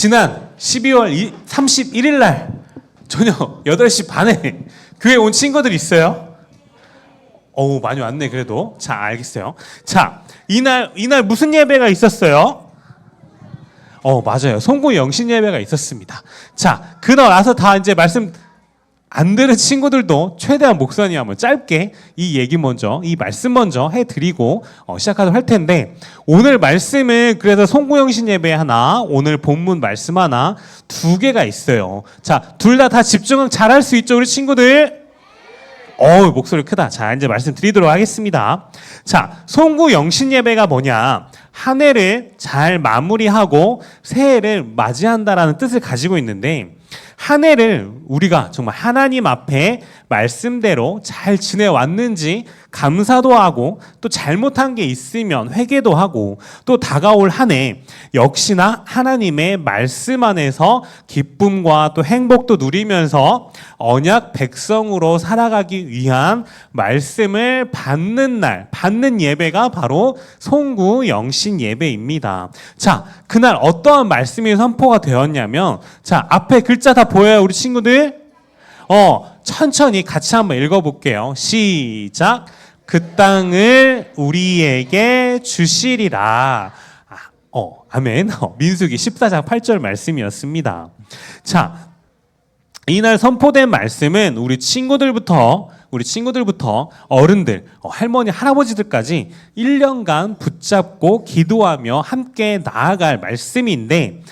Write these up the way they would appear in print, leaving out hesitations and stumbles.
지난 12월 31일 날 저녁 8시 반에 교회 온 친구들 있어요? 어우, 많이 왔네, 그래도. 자, 알겠어요. 자, 이날 무슨 예배가 있었어요? 맞아요. 송구 영신 예배가 있었습니다. 자, 그날 와서 다 이제 말씀 안 들은 친구들도 최대한 목사님 한번 짧게 이 말씀 먼저 해드리고 시작하도록 할 텐데, 오늘 말씀은 그래서 송구 영신 예배 하나, 오늘 본문 말씀 하나, 두 개가 있어요. 자, 둘 다 집중 잘할 수 있죠, 우리 친구들? 목소리 크다. 자, 이제 말씀 드리도록 하겠습니다. 자, 송구 영신 예배가 뭐냐? 한 해를 잘 마무리하고 새해를 맞이한다라는 뜻을 가지고 있는데, 한 해를 우리가 정말 하나님 앞에 말씀대로 잘 지내왔는지 감사도 하고, 또 잘못한 게 있으면 회개도 하고, 또 다가올 한 해 역시나 하나님의 말씀 안에서 기쁨과 또 행복도 누리면서 언약 백성으로 살아가기 위한 말씀을 받는 예배가 바로 송구 영신 예배입니다. 자, 그날 어떠한 말씀이 선포가 되었냐면, 자, 앞에 글자 다 보여요, 우리 친구들? 천천히 같이 한번 읽어볼게요. 시작. 그 땅을 우리에게 주시리라. 아멘. 민수기 14장 8절 말씀이었습니다. 자, 이날 선포된 말씀은 우리 친구들부터 어른들, 할머니, 할아버지들까지 1년간 붙잡고 기도하며 함께 나아갈 말씀인데,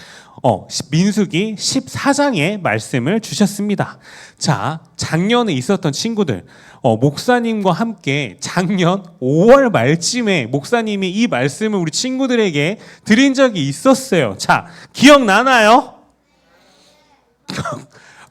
민수기 14장의 말씀을 주셨습니다. 자, 작년에 있었던 친구들, 목사님과 함께 작년 5월 말쯤에 목사님이 이 말씀을 우리 친구들에게 드린 적이 있었어요. 자, 기억나나요?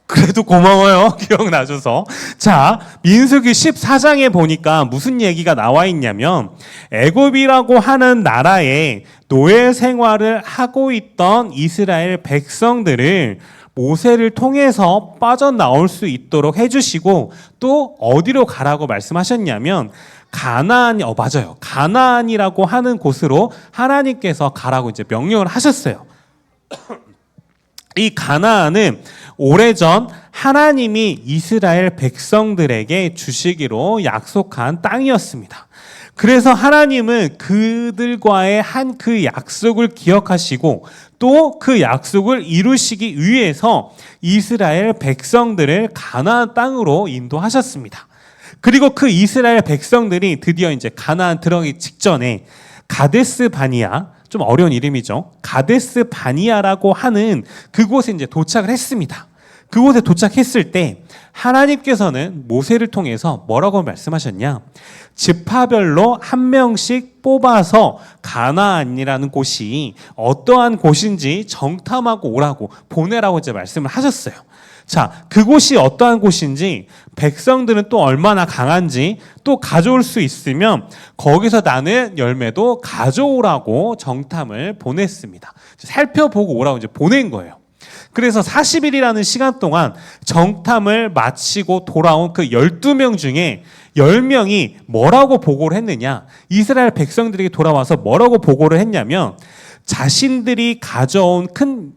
그래도 고마워요. 기억나줘서. 자, 민수기 14장에 보니까 무슨 얘기가 나와 있냐면, 애굽이라고 하는 나라에 노예 생활을 하고 있던 이스라엘 백성들을 모세를 통해서 빠져나올 수 있도록 해주시고, 또 어디로 가라고 말씀하셨냐면 맞아요. 가나안이라고 하는 곳으로 하나님께서 가라고 이제 명령을 하셨어요. 이 가나안은 오래전 하나님이 이스라엘 백성들에게 주시기로 약속한 땅이었습니다. 그래서 하나님은 그들과의 한 그 약속을 기억하시고, 또 그 약속을 이루시기 위해서 이스라엘 백성들을 가나안 땅으로 인도하셨습니다. 그리고 그 이스라엘 백성들이 드디어 이제 가나안 들어가기 직전에 가데스 바니아, 좀 어려운 이름이죠. 가데스 바니아라고 하는 그곳에 이제 도착을 했습니다. 그곳에 도착했을 때 하나님께서는 모세를 통해서 뭐라고 말씀하셨냐? 지파별로 한 명씩 뽑아서 가나안이라는 곳이 어떠한 곳인지 정탐하고 오라고, 보내라고 이제 말씀을 하셨어요. 자, 그곳이 어떠한 곳인지, 백성들은 또 얼마나 강한지 또 가져올 수 있으면 거기서 나는 열매도 가져오라고 정탐을 보냈습니다. 살펴보고 오라고 이제 보낸 거예요. 그래서 40일이라는 시간 동안 정탐을 마치고 돌아온 그 12명 중에 10명이 뭐라고 보고를 했느냐? 이스라엘 백성들에게 돌아와서 뭐라고 보고를 했냐면, 자신들이 가져온 큰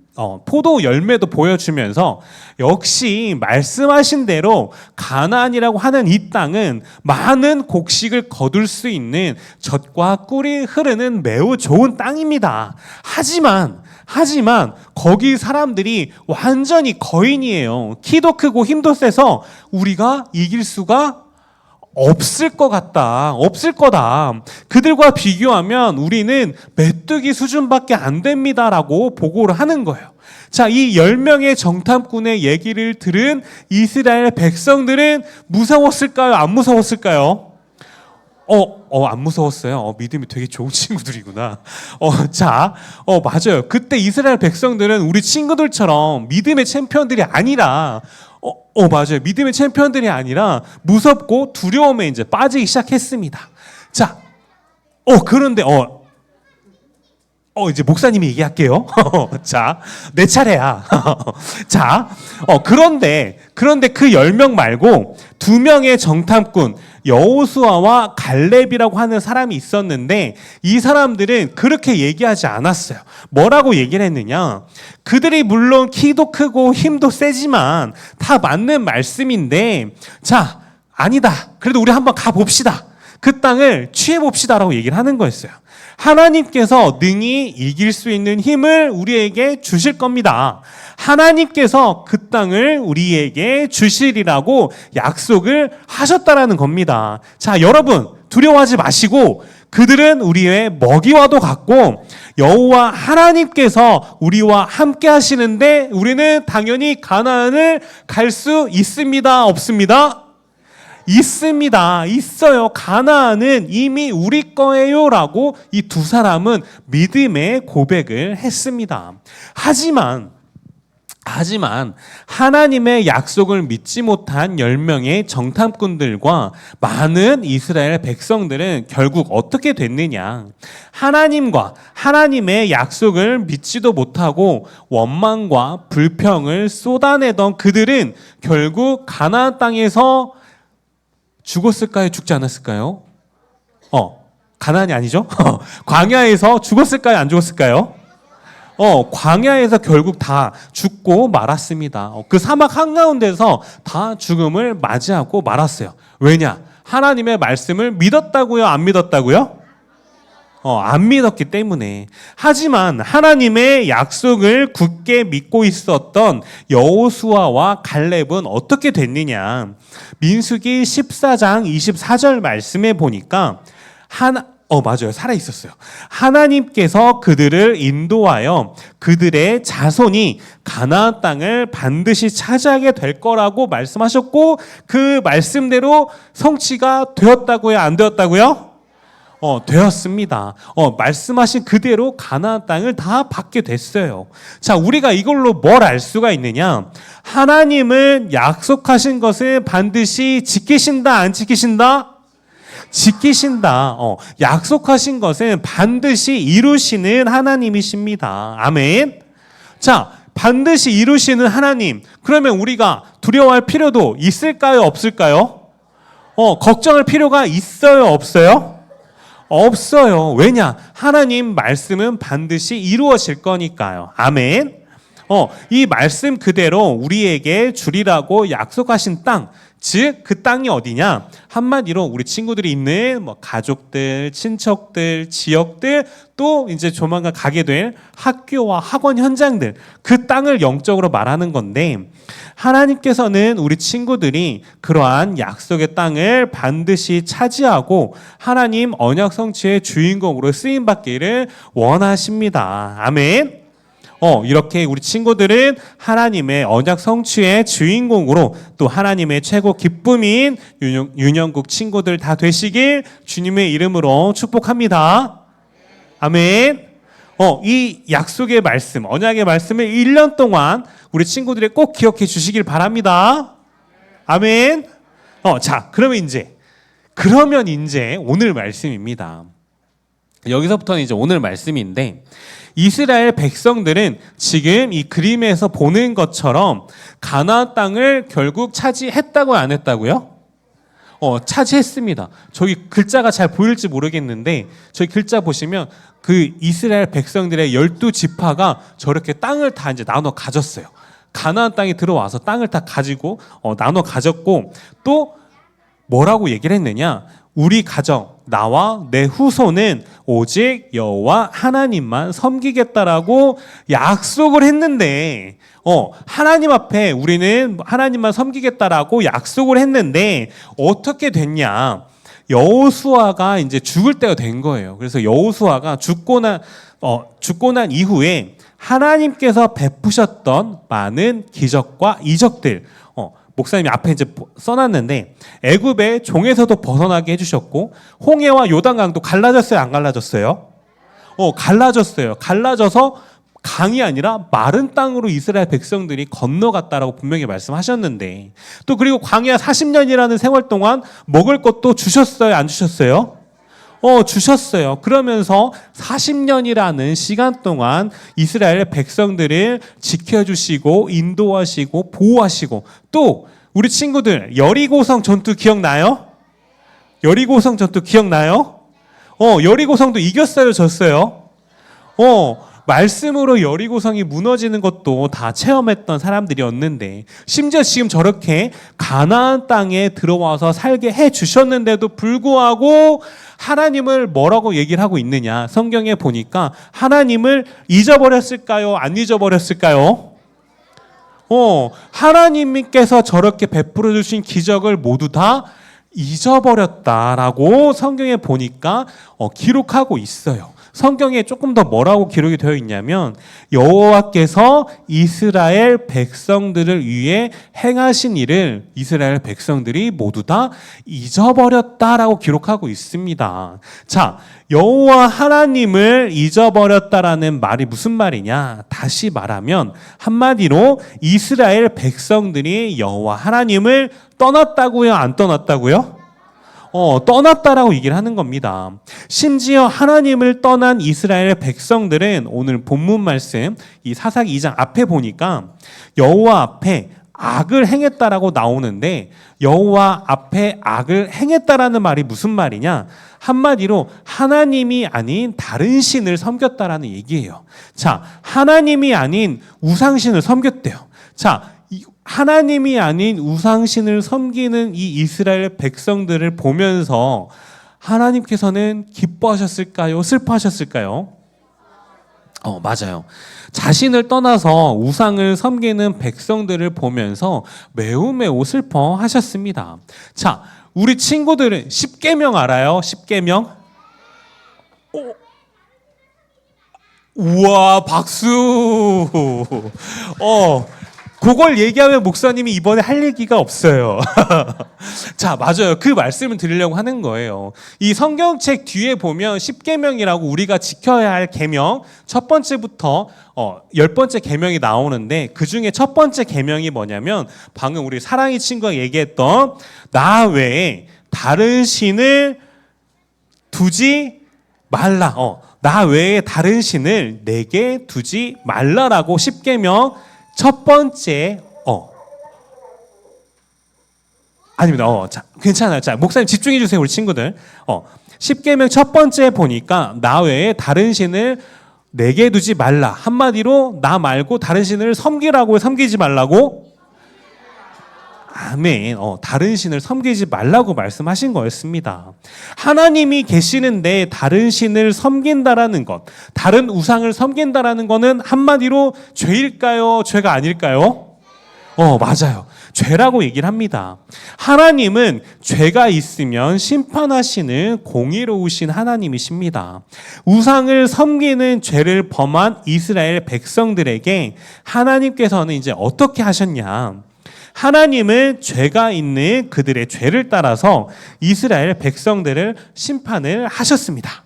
포도 열매도 보여주면서, 역시 말씀하신 대로 가나안이라고 하는 이 땅은 많은 곡식을 거둘 수 있는 젖과 꿀이 흐르는 매우 좋은 땅입니다. 하지만 거기 사람들이 완전히 거인이에요. 키도 크고 힘도 세서 우리가 이길 수가 없을 거다. 그들과 비교하면 우리는 메뚜기 수준밖에 안 됩니다라고 보고를 하는 거예요. 자, 이 10명의 정탐꾼의 얘기를 들은 이스라엘 백성들은 무서웠을까요? 안 무서웠을까요? 안 무서웠어요. 믿음이 되게 좋은 친구들이구나. 맞아요. 그때 이스라엘 백성들은 우리 친구들처럼 믿음의 챔피언들이 아니라, 맞아요. 믿음의 챔피언들이 아니라 무섭고 두려움에 이제 빠지기 시작했습니다. 자, 그런데, 이제 목사님이 얘기할게요. 자, 내 차례야. 자, 그런데 그 10명 말고 2명의 정탐꾼, 여호수아와 갈렙이라고 하는 사람이 있었는데 이 사람들은 그렇게 얘기하지 않았어요. 뭐라고 얘기를 했느냐? 그들이 물론 키도 크고 힘도 세지만 다 맞는 말씀인데, 자, 아니다. 그래도 우리 한번 가봅시다. 그 땅을 취해봅시다라고 얘기를 하는 거였어요. 하나님께서 능히 이길 수 있는 힘을 우리에게 주실 겁니다. 하나님께서 그 땅을 우리에게 주시리라고 약속을 하셨다라는 겁니다. 자, 여러분 두려워하지 마시고 그들은 우리의 먹이와도 같고 여호와 하나님께서 우리와 함께 하시는데 우리는 당연히 가나안을 갈 수 있습니다, 없습니다? 있습니다. 있어요. 가나안은 이미 우리 거예요라고 이 두 사람은 믿음의 고백을 했습니다. 하지만 하나님의 약속을 믿지 못한 10명의 정탐꾼들과 많은 이스라엘 백성들은 결국 어떻게 됐느냐? 하나님과 하나님의 약속을 믿지도 못하고 원망과 불평을 쏟아내던 그들은 결국 가나안 땅에서 죽었을까요? 죽지 않았을까요? 가나안이 아니죠? 광야에서 죽었을까요? 안 죽었을까요? 광야에서 결국 다 죽고 말았습니다. 그 사막 한가운데서 다 죽음을 맞이하고 말았어요. 왜냐? 하나님의 말씀을 믿었다고요? 안 믿었다고요? 안 믿었기 때문에. 하지만 하나님의 약속을 굳게 믿고 있었던 여호수아와 갈렙은 어떻게 됐느냐? 민수기 14장 24절 말씀에 보니까 맞아요. 살아있었어요. 하나님께서 그들을 인도하여 그들의 자손이 가나안 땅을 반드시 차지하게 될 거라고 말씀하셨고 그 말씀대로 성취가 되었다고요? 안 되었다고요? 되었습니다. 말씀하신 그대로 가나안 땅을 다 받게 됐어요. 자, 우리가 이걸로 뭘 알 수가 있느냐? 하나님은 약속하신 것을 반드시 지키신다, 안 지키신다? 지키신다. 약속하신 것은 반드시 이루시는 하나님이십니다. 아멘. 자, 반드시 이루시는 하나님. 그러면 우리가 두려워할 필요도 있을까요? 없을까요? 걱정할 필요가 있어요? 없어요? 없어요. 왜냐? 하나님 말씀은 반드시 이루어질 거니까요. 아멘. 이 말씀 그대로 우리에게 주리라고 약속하신 땅, 즉 그 땅이 어디냐? 한마디로 우리 친구들이 있는 가족들, 친척들, 지역들, 또 이제 조만간 가게 될 학교와 학원 현장들, 그 땅을 영적으로 말하는 건데 하나님께서는 우리 친구들이 그러한 약속의 땅을 반드시 차지하고 하나님 언약 성취의 주인공으로 쓰임 받기를 원하십니다. 아멘. 이렇게 우리 친구들은 하나님의 언약 성취의 주인공으로 또 하나님의 최고 기쁨인 윤영국 친구들 다 되시길 주님의 이름으로 축복합니다. 아멘. 이 약속의 말씀, 언약의 말씀을 1년 동안 우리 친구들이 꼭 기억해 주시길 바랍니다. 아멘. 자, 그러면 이제 오늘 말씀입니다. 여기서부터는 이제 오늘 말씀인데 이스라엘 백성들은 지금 이 그림에서 보는 것처럼 가나안 땅을 결국 차지했다고요, 안 했다고요? 차지했습니다. 저기 글자가 잘 보일지 모르겠는데 저기 글자 보시면 그 이스라엘 백성들의 12지파가 저렇게 땅을 다 이제 나눠 가졌어요. 가나안 땅에 들어와서 땅을 다 가지고 나눠 가졌고 또 뭐라고 얘기를 했느냐? 우리 가정, 나와 내 후손은 오직 여호와 하나님만 섬기겠다라고 약속을 했는데 하나님 앞에 우리는 하나님만 섬기겠다라고 약속을 했는데 어떻게 됐냐? 여호수아가 이제 죽을 때가 된 거예요. 그래서 여호수아가 죽고 난 이후에 하나님께서 베푸셨던 많은 기적과 이적들, 목사님이 앞에 이제 써놨는데 애굽의 종에서도 벗어나게 해주셨고 홍해와 요단강도 갈라졌어요, 안 갈라졌어요? 갈라졌어요. 갈라져서 강이 아니라 마른 땅으로 이스라엘 백성들이 건너갔다라고 분명히 말씀하셨는데 또 그리고 광야 40년이라는 생활 동안 먹을 것도 주셨어요, 안 주셨어요? 주셨어요. 그러면서 40년이라는 시간 동안 이스라엘 백성들을 지켜주시고 인도하시고 보호하시고, 또 우리 친구들 여리고성 전투 기억나요? 여리고성 전투 기억나요? 여리고성도 이겼어요, 졌어요? 말씀으로 여리고성이 무너지는 것도 다 체험했던 사람들이었는데, 심지어 지금 저렇게 가나안 땅에 들어와서 살게 해 주셨는데도 불구하고 하나님을 뭐라고 얘기를 하고 있느냐? 성경에 보니까 하나님을 잊어버렸을까요? 안 잊어버렸을까요? 하나님께서 저렇게 베풀어 주신 기적을 모두 다 잊어버렸다라고 성경에 보니까 기록하고 있어요. 성경에 조금 더 뭐라고 기록이 되어 있냐면, 여호와께서 이스라엘 백성들을 위해 행하신 일을 이스라엘 백성들이 모두 다 잊어버렸다라고 기록하고 있습니다. 자, 여호와 하나님을 잊어버렸다라는 말이 무슨 말이냐? 다시 말하면 한마디로 이스라엘 백성들이 여호와 하나님을 떠났다고요? 안 떠났다고요? 떠났다라고 얘기를 하는 겁니다. 심지어 하나님을 떠난 이스라엘 백성들은 오늘 본문 말씀 이 사사기 2장 앞에 보니까 여호와 앞에 악을 행했다라고 나오는데, 여호와 앞에 악을 행했다라는 말이 무슨 말이냐? 한마디로 하나님이 아닌 다른 신을 섬겼다라는 얘기예요. 자, 하나님이 아닌 우상신을 섬겼대요. 자, 하나님이 아닌 우상신을 섬기는 이 이스라엘 백성들을 보면서 하나님께서는 기뻐하셨을까요? 슬퍼하셨을까요? 맞아요. 자신을 떠나서 우상을 섬기는 백성들을 보면서 매우 매우 슬퍼하셨습니다. 자, 우리 친구들은 십계명 알아요? 십계명? 우와, 박수. 그걸 얘기하면 목사님이 이번에 할 얘기가 없어요. 자, 맞아요. 그 말씀을 드리려고 하는 거예요. 이 성경책 뒤에 보면 십계명이라고 우리가 지켜야 할 계명, 첫 번째부터 10번째 계명이 나오는데, 그 중에 첫 번째 계명이 뭐냐면 방금 우리 사랑이 친구가 얘기했던 나 외에 다른 신을 두지 말라. 나 외에 다른 신을 내게 두지 말라라고 십계명 첫 번째, 아닙니다. 자, 괜찮아요. 자, 목사님 집중해 주세요, 우리 친구들. 십계명 첫 번째 보니까 나 외에 다른 신을 내게 두지 말라. 한마디로 나 말고 다른 신을 섬기라고, 섬기지 말라고. 아멘. 다른 신을 섬기지 말라고 말씀하신 거였습니다. 하나님이 계시는데 다른 신을 섬긴다라는 것, 다른 우상을 섬긴다라는 것은 한마디로 죄일까요? 죄가 아닐까요? 맞아요. 죄라고 얘기를 합니다. 하나님은 죄가 있으면 심판하시는 공의로우신 하나님이십니다. 우상을 섬기는 죄를 범한 이스라엘 백성들에게 하나님께서는 이제 어떻게 하셨냐? 하나님은 죄가 있는 그들의 죄를 따라서 이스라엘 백성들을 심판을 하셨습니다.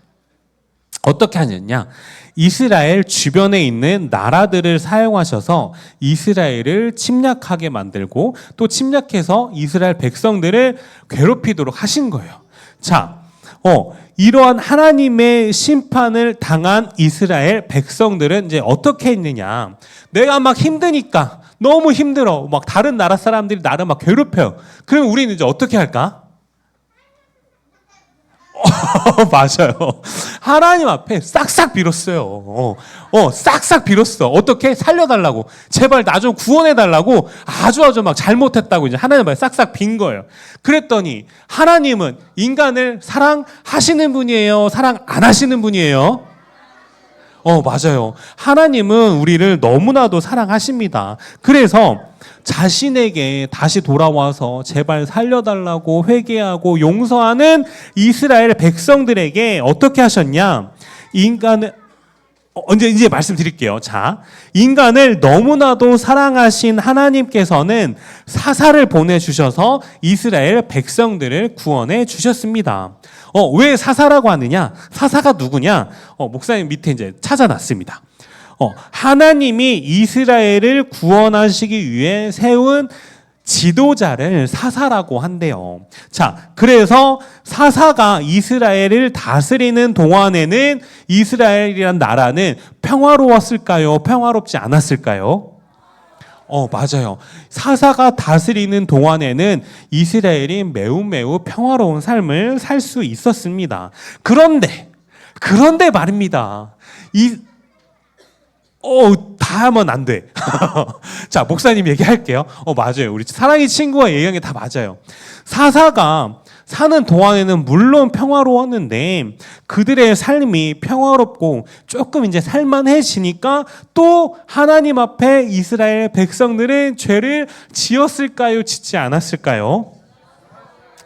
어떻게 하셨냐? 이스라엘 주변에 있는 나라들을 사용하셔서 이스라엘을 침략하게 만들고, 또 침략해서 이스라엘 백성들을 괴롭히도록 하신 거예요. 자, 이러한 하나님의 심판을 당한 이스라엘 백성들은 이제 어떻게 했느냐? 내가 막 힘드니까, 너무 힘들어, 막 다른 나라 사람들이 나를 막 괴롭혀요. 그럼 우리는 이제 어떻게 할까? 맞아요. 하나님 앞에 싹싹 빌었어요. 싹싹 빌었어. 어떻게? 살려달라고. 제발 나 좀 구원해달라고. 아주 막 잘못했다고 이제 하나님 앞에 싹싹 빈 거예요. 그랬더니 하나님은 인간을 사랑하시는 분이에요? 사랑 안 하시는 분이에요? 맞아요. 하나님은 우리를 너무나도 사랑하십니다. 그래서 자신에게 다시 돌아와서 제발 살려달라고 회개하고 용서하는 이스라엘 백성들에게 어떻게 하셨냐? 인간을 이제 말씀드릴게요. 자, 인간을 너무나도 사랑하신 하나님께서는 사사를 보내주셔서 이스라엘 백성들을 구원해 주셨습니다. 왜 사사라고 하느냐? 사사가 누구냐? 목사님 밑에 이제 찾아놨습니다. 하나님이 이스라엘을 구원하시기 위해 세운 지도자를 사사라고 한대요. 자, 그래서 사사가 이스라엘을 다스리는 동안에는 이스라엘이란 나라는 평화로웠을까요? 평화롭지 않았을까요? 맞아요. 사사가 다스리는 동안에는 이스라엘이 매우 평화로운 삶을 살 수 있었습니다. 그런데 말입니다. 다 하면 안 돼. 자, 목사님 얘기할게요. 맞아요. 우리 사랑의 친구가 얘기한 게 다 맞아요. 사사가 사는 동안에는 물론 평화로웠는데 그들의 삶이 평화롭고 조금 이제 살만해지니까 또 하나님 앞에 이스라엘 백성들은 죄를 지었을까요? 짓지 않았을까요?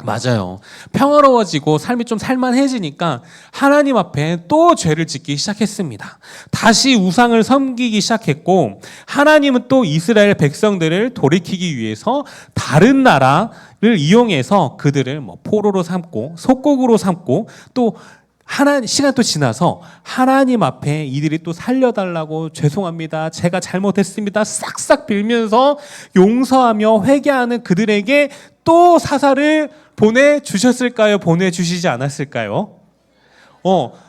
맞아요. 평화로워지고 삶이 좀 살만해지니까 하나님 앞에 또 죄를 짓기 시작했습니다. 다시 우상을 섬기기 시작했고 하나님은 또 이스라엘 백성들을 돌이키기 위해서 다른 나라를 이용해서 그들을 포로로 삼고 속국으로 삼고 또 시간 또 지나서 하나님 앞에 이들이 또 살려달라고 죄송합니다. 제가 잘못했습니다. 싹싹 빌면서 용서하며 회개하는 그들에게 또 사사를 보내주셨을까요? 보내주시지 않았을까요?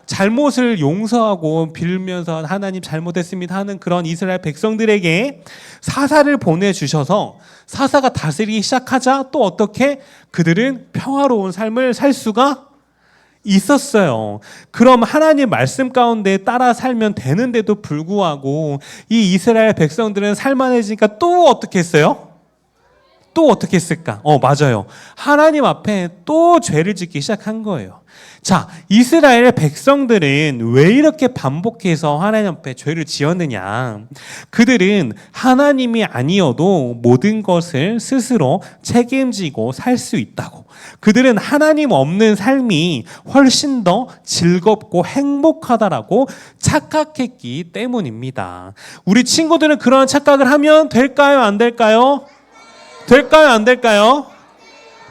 잘못을 용서하고 빌면서 하나님 잘못했습니다 하는 그런 이스라엘 백성들에게 사사를 보내주셔서 사사가 다스리기 시작하자 또 어떻게 그들은 평화로운 삶을 살 수가 있었어요. 그럼 하나님 말씀 가운데 따라 살면 되는데도 불구하고 이 이스라엘 백성들은 살만해지니까 또 어떻게 했어요? 또 어떻게 했을까? 맞아요. 하나님 앞에 또 죄를 짓기 시작한 거예요. 자, 이스라엘 백성들은 왜 이렇게 반복해서 하나님 앞에 죄를 지었느냐? 그들은 하나님이 아니어도 모든 것을 스스로 책임지고 살 수 있다고. 그들은 하나님 없는 삶이 훨씬 더 즐겁고 행복하다라고 착각했기 때문입니다. 우리 친구들은 그런 착각을 하면 될까요? 안 될까요? 될까요? 안 될까요?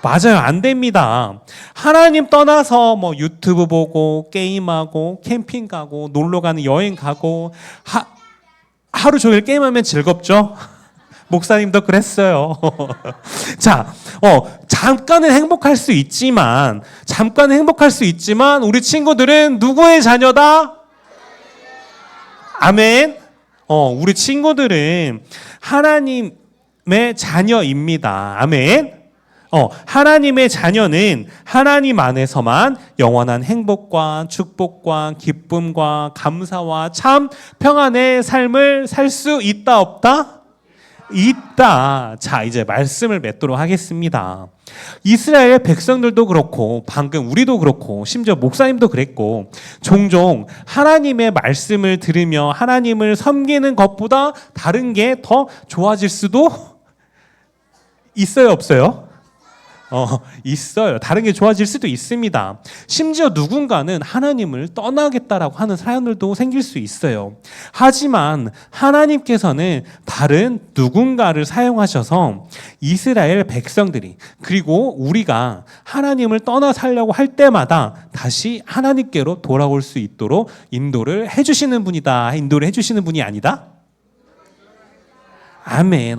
맞아요. 안 됩니다. 하나님 떠나서 유튜브 보고 게임하고 캠핑 가고 놀러 가는 여행 가고 하루 종일 게임하면 즐겁죠? 목사님도 그랬어요. 자, 잠깐은 행복할 수 있지만 우리 친구들은 누구의 자녀다? 아멘. 우리 친구들은 하나님의 자녀입니다. 아멘. 하나님의 자녀는 하나님 안에서만 영원한 행복과 축복과 기쁨과 감사와 참 평안의 삶을 살 수 있다 없다? 있다. 자, 이제 말씀을 맺도록 하겠습니다. 이스라엘 백성들도 그렇고 방금 우리도 그렇고 심지어 목사님도 그랬고 종종 하나님의 말씀을 들으며 하나님을 섬기는 것보다 다른 게 더 좋아질 수도 있어요, 없어요? 있어요. 다른 게 좋아질 수도 있습니다. 심지어 누군가는 하나님을 떠나겠다라고 하는 사연들도 생길 수 있어요. 하지만 하나님께서는 다른 누군가를 사용하셔서 이스라엘 백성들이 그리고 우리가 하나님을 떠나 살려고 할 때마다 다시 하나님께로 돌아올 수 있도록 인도를 해주시는 분이다. 인도를 해주시는 분이 아니다? 아멘.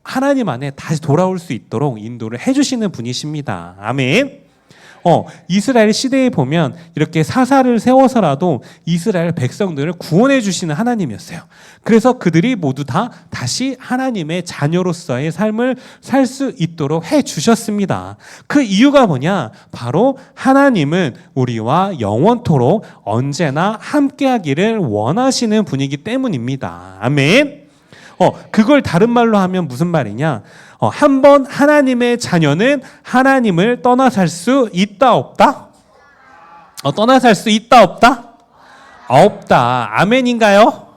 하나님 안에 다시 돌아올 수 있도록 인도를 해주시는 분이십니다. 아멘. 이스라엘 시대에 보면 이렇게 사사를 세워서라도 이스라엘 백성들을 구원해 주시는 하나님이었어요. 그래서 그들이 모두 다 다시 하나님의 자녀로서의 삶을 살 수 있도록 해 주셨습니다. 그 이유가 뭐냐? 바로 하나님은 우리와 영원토록 언제나 함께하기를 원하시는 분이기 때문입니다. 아멘. 그걸 다른 말로 하면 무슨 말이냐? 한번 하나님의 자녀는 하나님을 떠나 살 수 있다 없다? 떠나 살 수 있다 없다? 없다. 아멘인가요?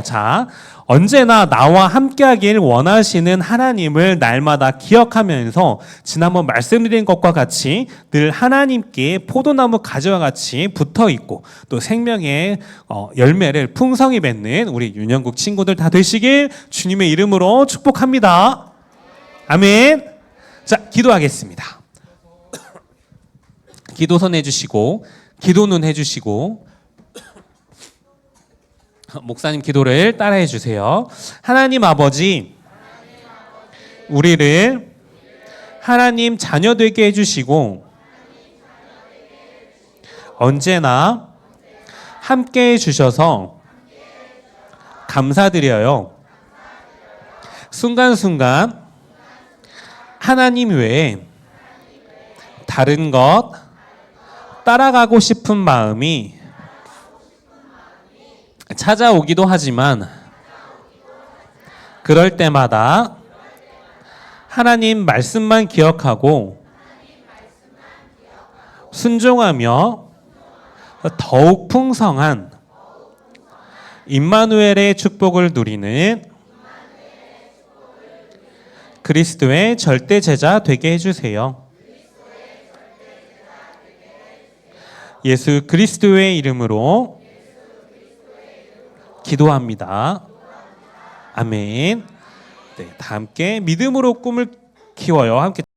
자, 언제나 나와 함께하길 원하시는 하나님을 날마다 기억하면서 지난번 말씀드린 것과 같이 늘 하나님께 포도나무 가지와 같이 붙어있고 또 생명의 열매를 풍성히 맺는 우리 윤영국 친구들 다 되시길 주님의 이름으로 축복합니다. 아멘. 자, 기도하겠습니다. 기도 손 해주시고 기도 눈 해주시고 목사님 기도를 따라해 주세요. 하나님 아버지, 우리를 하나님 자녀 되게 해주시고 언제나 함께 해주셔서 감사드려요. 순간순간 하나님 외에 다른 것 따라가고 싶은 마음이 찾아오기도 하지만 그럴 때마다 하나님 말씀만 기억하고 순종하며 더욱 풍성한 임마누엘의 축복을 누리는 그리스도의 절대 제자 되게 해주세요. 예수 그리스도의 이름으로 기도합니다. 아멘. 네, 다 함께 믿음으로 꿈을 키워요. 함께